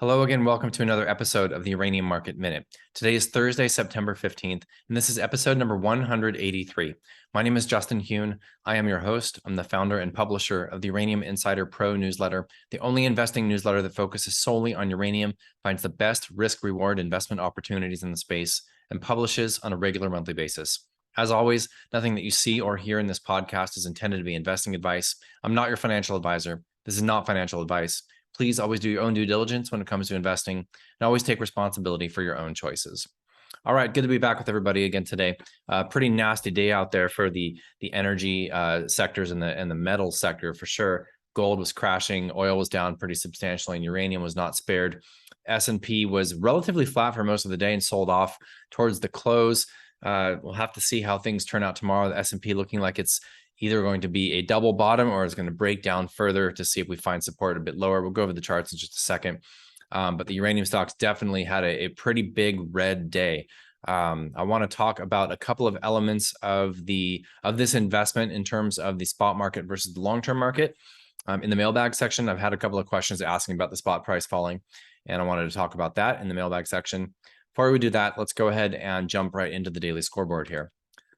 Hello again. Welcome to another episode of the Uranium Market Minute. Today is Thursday, September 15th, and this is episode number 183. My name is Justin Huhn. I am your host. I'm the founder and publisher of the Uranium Insider Pro Newsletter, the only investing newsletter that focuses solely on uranium, finds the best risk-reward investment opportunities in the space, and publishes on a regular monthly basis. As always, nothing that you see or hear in this podcast is intended to be investing advice. I'm not your financial advisor. This is not financial advice. Please always do your own due diligence when it comes to investing and always take responsibility for your own choices. All right, good to be back with everybody again today. Pretty nasty day out there for the energy sectors and the metal sector for sure. Gold was crashing, oil was down pretty substantially, and uranium was not spared. S&P was relatively flat for most of the day and sold off towards the close. We'll have to see how things turn out tomorrow. The S&P looking like it's either going to be a double bottom or it's going to break down further to see if we find support a bit lower. We'll go over the charts in just a second. But the uranium stocks definitely had a pretty big red day. I want to talk about a couple of elements of this investment in terms of the spot market versus the long-term market. In the mailbag section, I've had a couple of questions asking about the spot price falling, and I wanted to talk about that in the mailbag section. Before we do that, let's go ahead and jump right into the daily scoreboard here.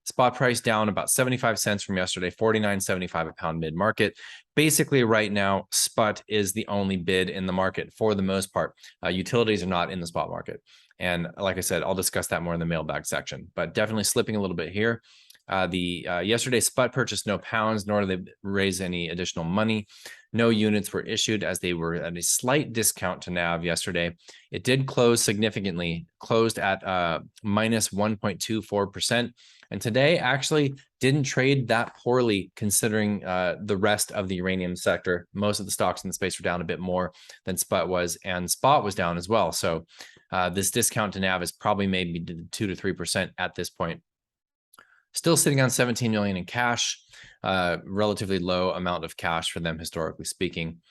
Spot price down about 75 cents from yesterday, 49.75 a pound mid-market. Basically, right now, spot is the only bid in the market for the most part. Utilities are not in the spot market. And like I said, I'll discuss that more in the mailbag section, but definitely slipping a little bit here. Yesterday's spot purchased no pounds, nor did they raise any additional money. No units were issued as they were at a slight discount to NAV yesterday. It did close significantly, closed at minus 1.24%. And today actually didn't trade that poorly considering the rest of the uranium sector. Most of the stocks in the space were down a bit more than spot was, and spot was down as well. So this discount to NAV is probably maybe 2 to 3% at this point. Still sitting on 17 million in cash, relatively low amount of cash for them historically speaking.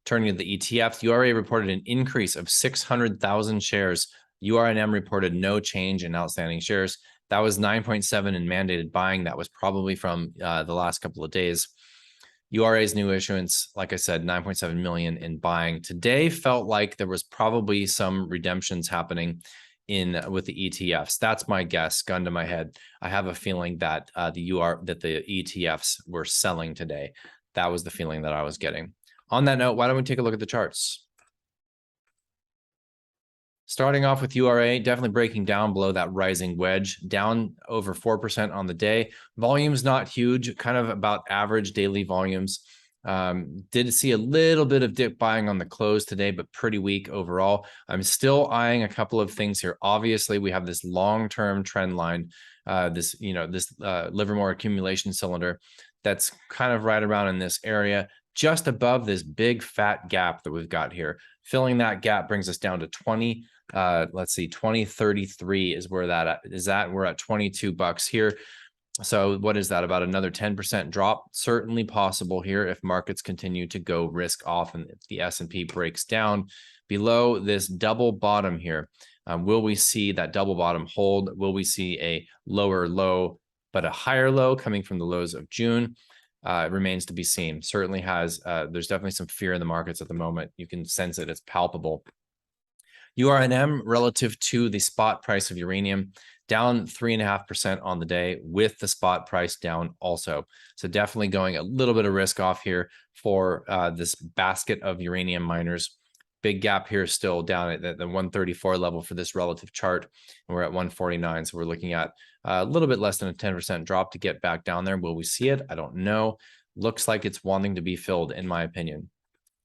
Turning to the ETFs, URA reported an increase of 600,000 shares. URNM reported no change in outstanding shares. That was 9.7 in mandated buying. That was probably from the last couple of days. URA's new issuance, like I said, 9.7 million in buying. Today felt like there was probably some redemptions happening with the ETFs. That's my guess, gun to my head. I have a feeling that the ETFs were selling today. That was the feeling that I was getting. On that note, why don't we take a look at the charts? Starting off with URA, definitely breaking down below that rising wedge, down over 4% on the day. Volume's not huge, kind of about average daily volumes. Did see a little bit of dip buying on the close today, but pretty weak overall. I'm still eyeing a couple of things here. Obviously, we have this long-term trend line, this Livermore accumulation cylinder that's kind of right around in this area, just above this big fat gap that we've got here. Filling that gap brings us down to 2033 is where that is at. We're at $22 here. So what is that? About another 10% drop? Certainly possible here if markets continue to go risk off and if the S&P breaks down below this double bottom here. Will we see that double bottom hold? Will we see a lower low but a higher low coming from the lows of June? It remains to be seen. Certainly has. There's definitely some fear in the markets at the moment. You can sense it. It's palpable. URNM relative to the spot price of uranium, down 3.5% on the day with the spot price down also. So definitely going a little bit of risk off here for this basket of uranium miners. Big gap here still down at the 134 level for this relative chart. And we're at 149. So we're looking at a little bit less than a 10% drop to get back down there. Will we see it? I don't know. Looks like it's wanting to be filled, in my opinion.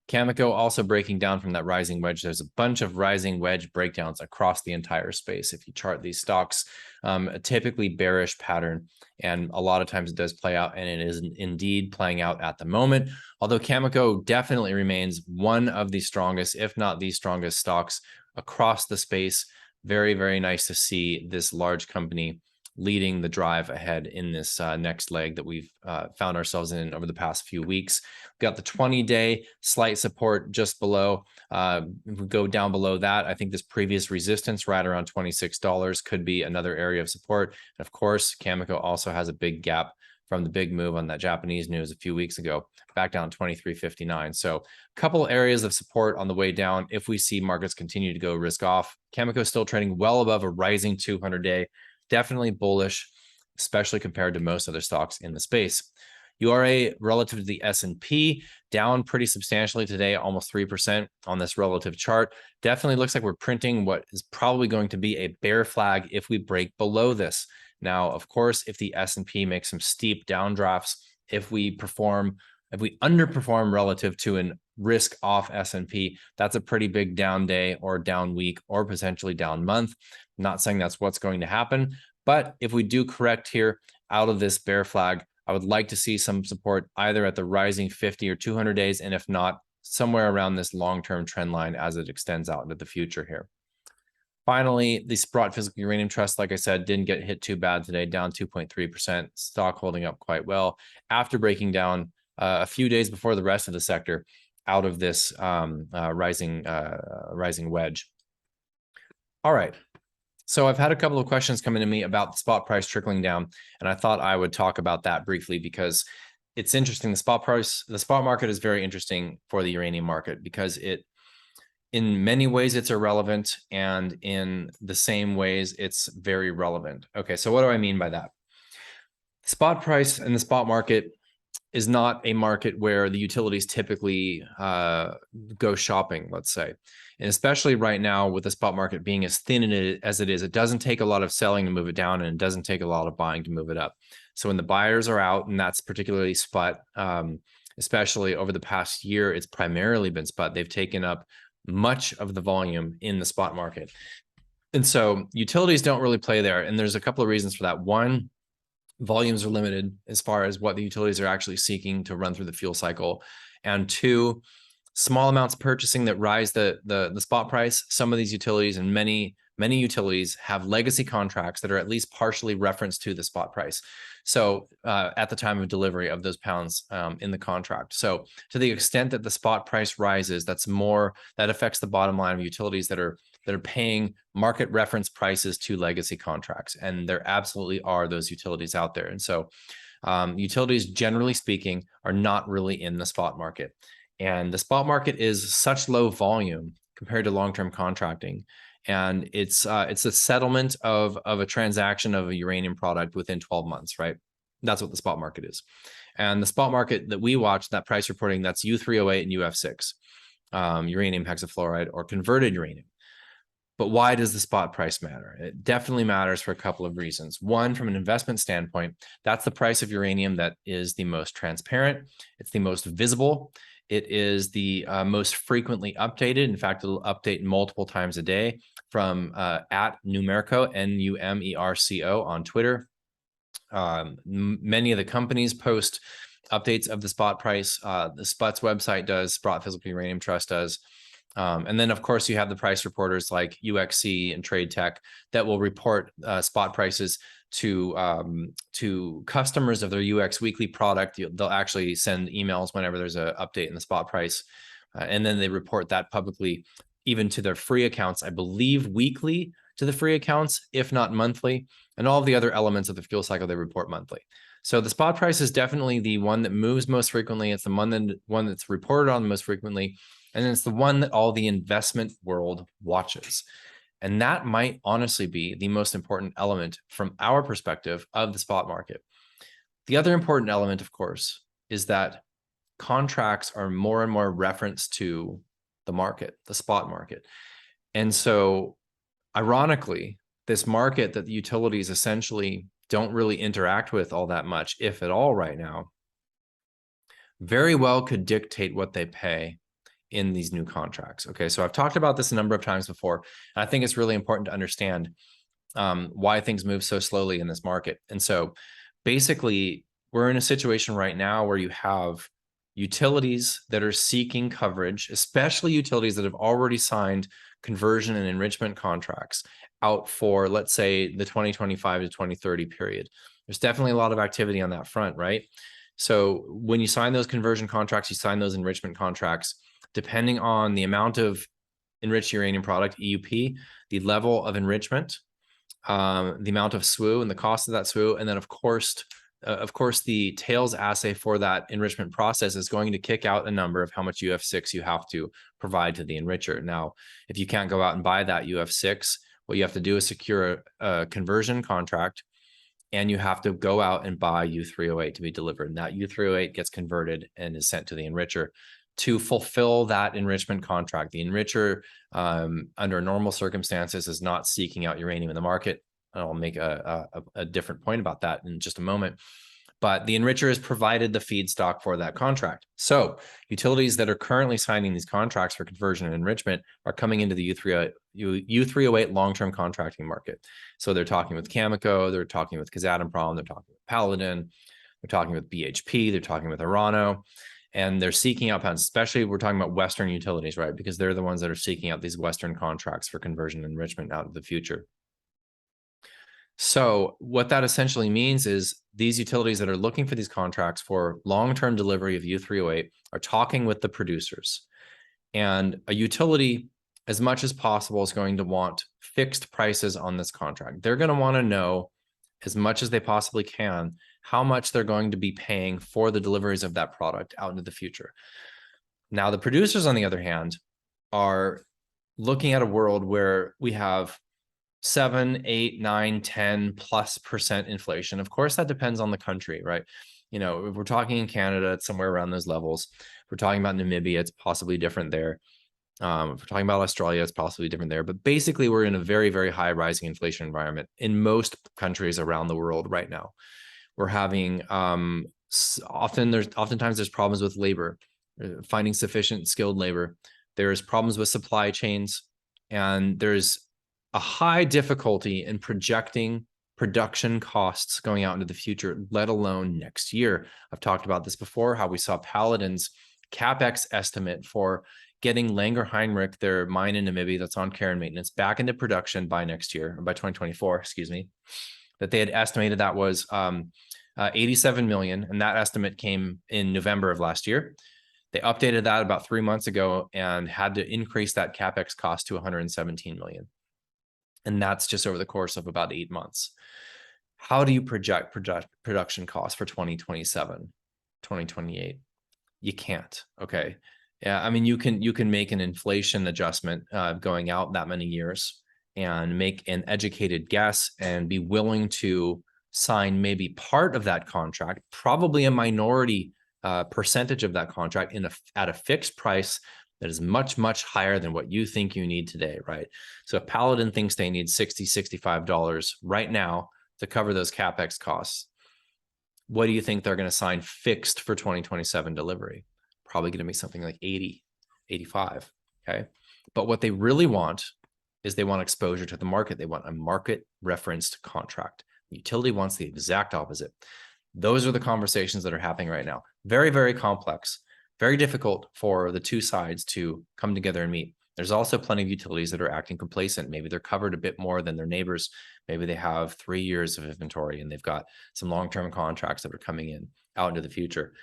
Cameco also breaking down from that rising wedge. There's a bunch of rising wedge breakdowns across the entire space. If you chart these stocks, a typically bearish pattern, and a lot of times it does play out, and it is indeed playing out at the moment. Although Cameco definitely remains one of the strongest, if not the strongest stocks across the space. Very, very nice to see this large company leading the drive ahead in this next leg that we've found ourselves in over the past few weeks. We've got the 20-day slight support just below. If we go down below that, I think this previous resistance right around $26 could be another area of support. And of course, Cameco also has a big gap from the big move on that Japanese news a few weeks ago, back down 23.59. So a couple areas of support on the way down if we see markets continue to go risk off. Cameco is still trading well above a rising 200-day, definitely bullish, especially compared to most other stocks in the space. URA relative to the S&P down pretty substantially today, almost 3% on this relative chart. Definitely looks like we're printing what is probably going to be a bear flag if we break below this. Now, of course, if the S&P makes some steep downdrafts, if we underperform relative to an risk off S&P, that's a pretty big down day or down week or potentially down month. I'm not saying that's what's going to happen, but if we do correct here out of this bear flag, I would like to see some support either at the rising 50 or 200 days, and if not, somewhere around this long-term trend line as it extends out into the future here. Finally, the Sprott Physical Uranium Trust, like I said, didn't get hit too bad today, down 2.3%. Stock holding up quite well after breaking down a few days before the rest of the sector out of this rising wedge. All right. So I've had a couple of questions come into me about the spot price trickling down, and I thought I would talk about that briefly because it's interesting. The spot market is very interesting for the uranium market because in many ways it's irrelevant, and in the same ways it's very relevant. Okay, so what do I mean by that? Spot price and the spot market is not a market where the utilities typically go shopping, let's say. And especially right now with the spot market being as thin as it is, it doesn't take a lot of selling to move it down, and it doesn't take a lot of buying to move it up. So when the buyers are out, and that's particularly spot, especially over the past year, it's primarily been spot. They've taken up much of the volume in the spot market. And so utilities don't really play there. And there's a couple of reasons for that. One, volumes are limited as far as what the utilities are actually seeking to run through the fuel cycle. And two, small amounts of purchasing that rise the spot price. Some of these utilities and many utilities have legacy contracts that are at least partially referenced to the spot price. So at the time of delivery of those pounds in the contract. So to the extent that the spot price rises, that affects the bottom line of utilities that are paying market reference prices to legacy contracts. And there absolutely are those utilities out there. And so utilities, generally speaking, are not really in the spot market. And the spot market is such low volume compared to long-term contracting. And it's a settlement of a transaction of a uranium product within 12 months, right? That's what the spot market is. And the spot market that we watch, that price reporting, that's U3O8 and UF6, uranium hexafluoride or converted uranium. But why does the spot price matter? It definitely matters for a couple of reasons. One, from an investment standpoint, that's the price of uranium that is the most transparent. It's the most visible. It is the most frequently updated. In fact, it'll update multiple times a day from at Numerco, Numerco on Twitter. Many of the companies post updates of the spot price. The SPUT's website does, Sprott Physical Uranium Trust does. And then, of course, you have the price reporters like UXC and Trade Tech that will report spot prices to customers of their UX Weekly product. They'll actually send emails whenever there's an update in the spot price. And then they report that publicly, even to their free accounts, I believe weekly to the free accounts, if not monthly. And all of the other elements of the fuel cycle, they report monthly. So the spot price is definitely the one that moves most frequently. It's the one that's reported on most frequently. And it's the one that all the investment world watches. And that might honestly be the most important element from our perspective of the spot market. The other important element, of course, is that contracts are more and more referenced to the market, the spot market. And so, ironically, this market that the utilities essentially don't really interact with all that much, if at all right now, very well could dictate what they pay in these new contracts. Okay, so I've talked about this a number of times before, and I think it's really important to understand why things move so slowly in this market. And so basically, we're in a situation right now where you have utilities that are seeking coverage, especially utilities that have already signed conversion and enrichment contracts out for, let's say, the 2025 to 2030 period. There's definitely a lot of activity on that front, right? So when you sign those conversion contracts, you sign those enrichment contracts, depending on the amount of enriched uranium product, EUP, the level of enrichment, the amount of SWU and the cost of that SWU, and then, of course, of course, the tails assay for that enrichment process is going to kick out a number of how much UF6 you have to provide to the enricher. Now, if you can't go out and buy that UF6, what you have to do is secure a conversion contract, and you have to go out and buy U3O8 to be delivered. And that U3O8 gets converted and is sent to the enricher to fulfill that enrichment contract. The enricher, under normal circumstances, is not seeking out uranium in the market. I'll make a different point about that in just a moment. But the enricher has provided the feedstock for that contract. So utilities that are currently signing these contracts for conversion and enrichment are coming into the U3O8 long-term contracting market. So they're talking with Cameco, they're talking with Kazatomprom, they're talking with Paladin, they're talking with BHP, they're talking with Orano, and they're seeking out patents, especially we're talking about Western utilities, right? Because they're the ones that are seeking out these Western contracts for conversion and enrichment out of the future. So what that essentially means is these utilities that are looking for these contracts for long-term delivery of U3O8 are talking with the producers. And a utility, as much as possible, is going to want fixed prices on this contract. They're going to want to know, as much as they possibly can, how much they're going to be paying for the deliveries of that product out into the future. Now, the producers, on the other hand, are looking at a world where we have 7, 8, 9, 10+% inflation. Of course, that depends on the country, right? You know, if we're talking in Canada, it's somewhere around those levels. If we're talking about Namibia, it's possibly different there. If we're talking about Australia, it's possibly different there. But basically, we're in a very, very high rising inflation environment in most countries around the world right now. We're having oftentimes there's problems with labor, finding sufficient skilled labor. There's problems with supply chains, and there's a high difficulty in projecting production costs going out into the future, let alone next year. I've talked about this before, how we saw Paladin's CapEx estimate for getting Langer Heinrich, their mine in Namibia that's on care and maintenance, back into production by next year, or by 2024, excuse me, that they had estimated that was 87 million. And that estimate came in November of last year. They updated that about 3 months ago and had to increase that CapEx cost to 117 million. And that's just over the course of about 8 months. How do you project production costs for 2027, 2028? You can't. Okay. Yeah, I mean, you can make an inflation adjustment going out that many years and make an educated guess and be willing to sign maybe part of that contract, probably a minority percentage of that contract at a fixed price that is much, much higher than what you think you need today, right? So if Paladin thinks they need $60, $65 right now to cover those CapEx costs, what do you think they're going to sign fixed for 2027 delivery? Probably going to be something like 80, 85, okay? But what they really want is they want exposure to the market. They want a market referenced contract. The utility wants the exact opposite. Those are the conversations that are happening right now. Very, very complex. Very difficult for the two sides to come together and meet. There's also plenty of utilities that are acting complacent. Maybe they're covered a bit more than their neighbors. Maybe they have 3 years of inventory and they've got some long-term contracts that are coming in out into the future.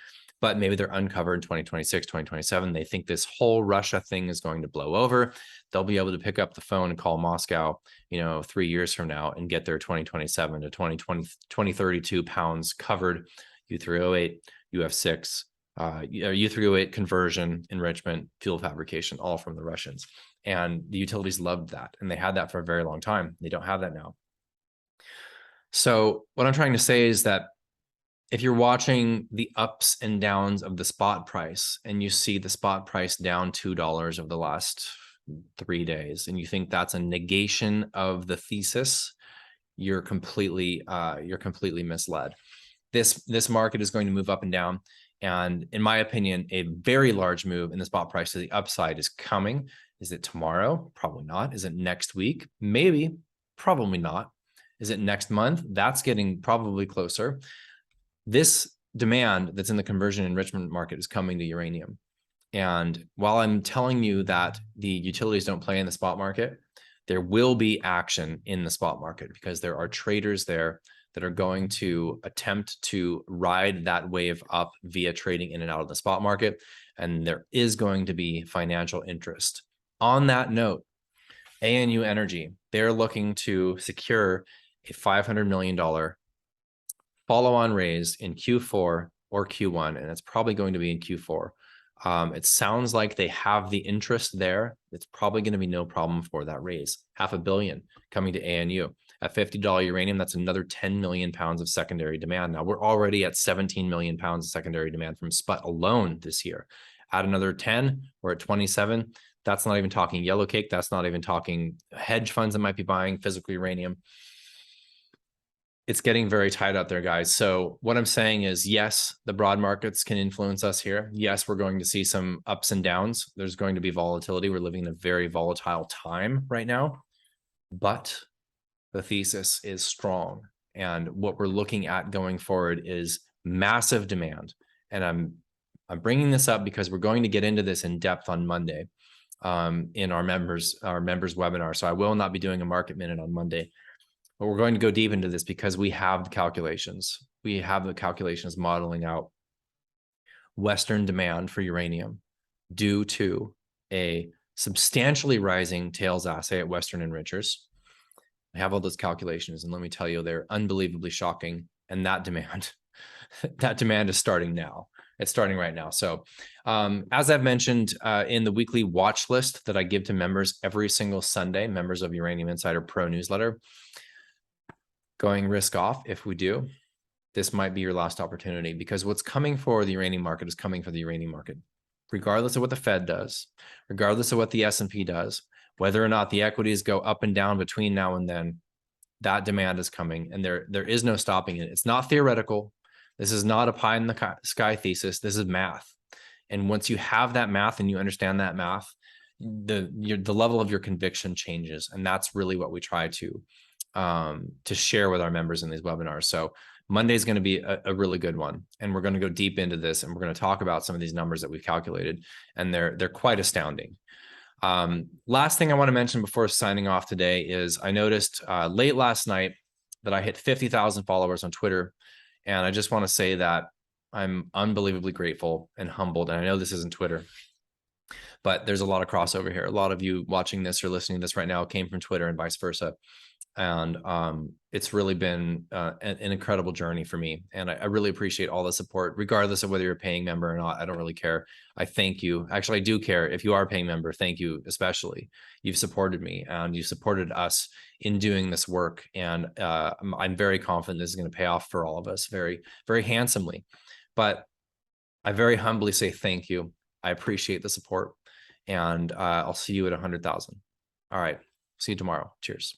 But maybe they're uncovered in 2026, 2027. They think this whole Russia thing is going to blow over. They'll be able to pick up the phone and call Moscow, 3 years from now and get their 2027 to 2032 pounds covered U3O8, UF6, U3O8 conversion, enrichment, fuel fabrication, all from the Russians. And the utilities loved that. And they had that for a very long time. They don't have that now. So what I'm trying to say is that if you're watching the ups and downs of the spot price and you see the spot price down $2 over the last 3 days, and you think that's a negation of the thesis, you're completely misled. This market is going to move up and down. And in my opinion, a very large move in the spot price to the upside is coming. Is it tomorrow? Probably not. Is it next week? Maybe. Probably not. Is it next month? That's getting probably closer. This demand that's in the conversion enrichment market is coming to uranium. And while I'm telling you that the utilities don't play in the spot market, there will be action in the spot market because there are traders there that are going to attempt to ride that wave up via trading in and out of the spot market. And there is going to be financial interest. On that note, ANU Energy, they're looking to secure a $500 million follow-on raise in Q4 or Q1, and it's probably going to be in Q4. It sounds like they have the interest there. It's probably going to be no problem for that raise. $500 million coming to ANU. At $50 uranium, that's another 10 million pounds of secondary demand. Now, we're already at 17 million pounds of secondary demand from spot alone this year. Add another 10, we're at 27. That's not even talking yellow cake. That's not even talking hedge funds that might be buying physical uranium. It's getting very tight out there, guys. So what I'm saying is, yes, the broad markets can influence us here. Yes, we're going to see some ups and downs. There's going to be volatility. We're living in a very volatile time right now, but the thesis is strong. And what we're looking at going forward is massive demand. And I'm bringing this up because we're going to get into this in depth on Monday in our members webinar. So I will not be doing a market minute on Monday. But we're going to go deep into this because we have the calculations. We have the calculations modeling out Western demand for uranium due to a substantially rising tails assay at Western enrichers. I have all those calculations, and let me tell you, they're unbelievably shocking. And that demand, that demand is starting now. It's starting right now. So as I've mentioned in the weekly watch list that I give to members every single Sunday, members of Uranium Insider Pro Newsletter, going risk off, if we do, this might be your last opportunity, because what's coming for the uranium market is coming for the uranium market, regardless of what the Fed does, regardless of what the S&P does, whether or not the equities go up and down between now and then, that demand is coming, and there is no stopping it. It's not theoretical. This is not a pie in the sky thesis. This is math. And once you have that math and you understand that math, the level of your conviction changes. And that's really what we try to share with our members in these webinars. So Monday is going to be a really good one, and we're going to go deep into this, and we're going to talk about some of these numbers that we've calculated, and they're quite astounding. Last thing I want to mention before signing off today is I noticed late last night that I hit 50,000 followers on Twitter, and I just want to say that I'm unbelievably grateful and humbled. And I know this isn't Twitter, but there's a lot of crossover here. A lot of you watching this or listening to this right now came from Twitter and vice versa. And it's really been an incredible journey for me. And I really appreciate all the support, regardless of whether you're a paying member or not. I don't really care. I thank you. Actually, I do care. If you are a paying member, thank you especially. You've supported me and you supported us in doing this work. And I'm very confident this is going to pay off for all of us very, very handsomely. But I very humbly say thank you. I appreciate the support. And I'll see you at 100,000. All right. See you tomorrow. Cheers.